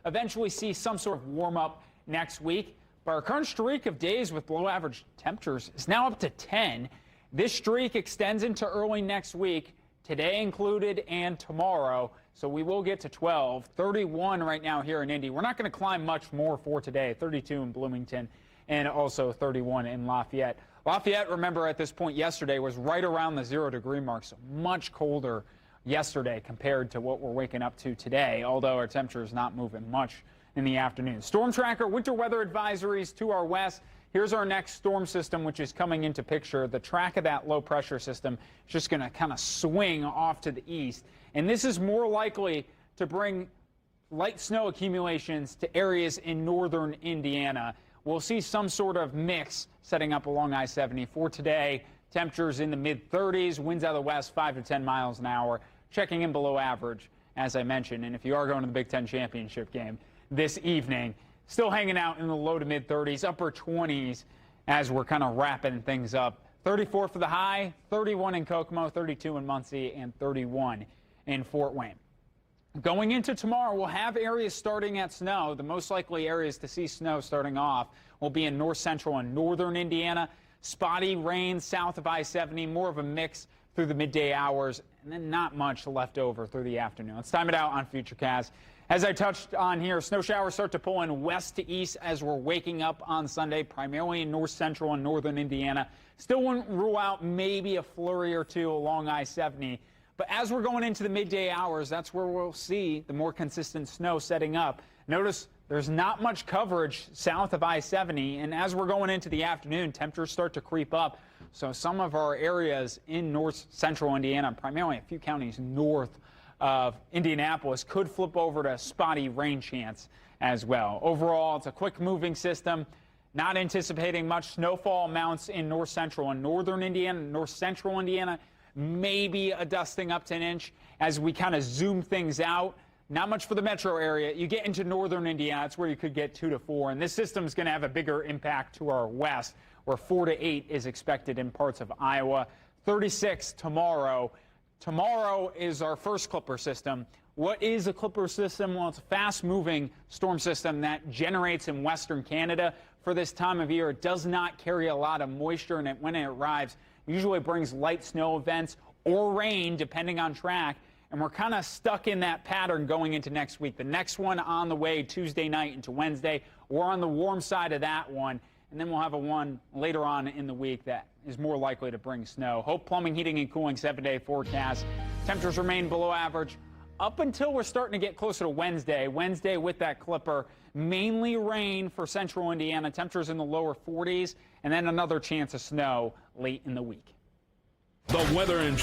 eventually see some sort of warm up next week. But our current streak of days with below average temperatures is now up to 10. This streak extends into early next week, today included and tomorrow. So we will get to 12, 31 right now here in Indy. We're not going to climb much more for today, 32 in Bloomington and also 31 in Lafayette. Lafayette, remember, at this point yesterday was right around the 0-degree mark, so much colder yesterday compared to what we're waking up to today, although our temperature is not moving much in the afternoon. Storm tracker, winter weather advisories to our west. Here's our next storm system, which is coming into picture. The track of that low pressure system is just going to kind of swing off to the east. And this is more likely to bring light snow accumulations to areas in northern Indiana. We'll see some sort of mix setting up along I-70 for today. Temperatures in the mid-30s, winds out of the west 5 to 10 miles an hour, checking in below average, as I mentioned. And if you are going to the Big Ten championship game this evening, still hanging out in the low to mid-30s, upper 20s as we're kind of wrapping things up. 34 for the high, 31 in Kokomo, 32 in Muncie, and 31 in Fort Wayne. Going into tomorrow, we'll have areas starting at snow. The most likely areas to see snow starting off will be in north central and northern Indiana. Spotty rain south of I-70, more of a mix through the midday hours, and then not much left over through the afternoon. Let's time it out on Futurecast. As I touched on here, snow showers start to pull in west to east as we're waking up on Sunday, primarily in north central and northern Indiana. Still wouldn't rule out maybe a flurry or two along I-70. But as we're going into the midday hours, that's where we'll see the more consistent snow setting up. Notice there's not much coverage south of I-70, and as we're going into the afternoon, temperatures start to creep up. So some of our areas in north central Indiana, primarily a few counties north of Indianapolis, could flip over to spotty rain chance as well. Overall, it's a quick moving system. Not anticipating much snowfall amounts in north central and northern Indiana, north central Indiana. Maybe a dusting up to an inch as we kind of zoom things out. Not much for the metro area. You get into northern Indiana, that's where you could get 2 to 4. And this system is going to have a bigger impact to our west, where 4 to 8 is expected in parts of Iowa. 36 tomorrow. Tomorrow is our first Clipper system. What is a Clipper system? Well, it's a fast-moving storm system that generates in western Canada for this time of year. It does not carry a lot of moisture, and when it arrives, usually brings light snow events or rain, depending on track. And we're kind of stuck in that pattern going into next week. The next one on the way Tuesday night into Wednesday. We're on the warm side of that one. And then we'll have a one later on in the week that is more likely to bring snow. Hope Plumbing, Heating, and Cooling 7-day forecast. Temperatures remain below average up until we're starting to get closer to Wednesday. Wednesday with that Clipper. Mainly rain for central Indiana. Temperatures in the lower 40s. And then another chance of snow late in the week. The weather and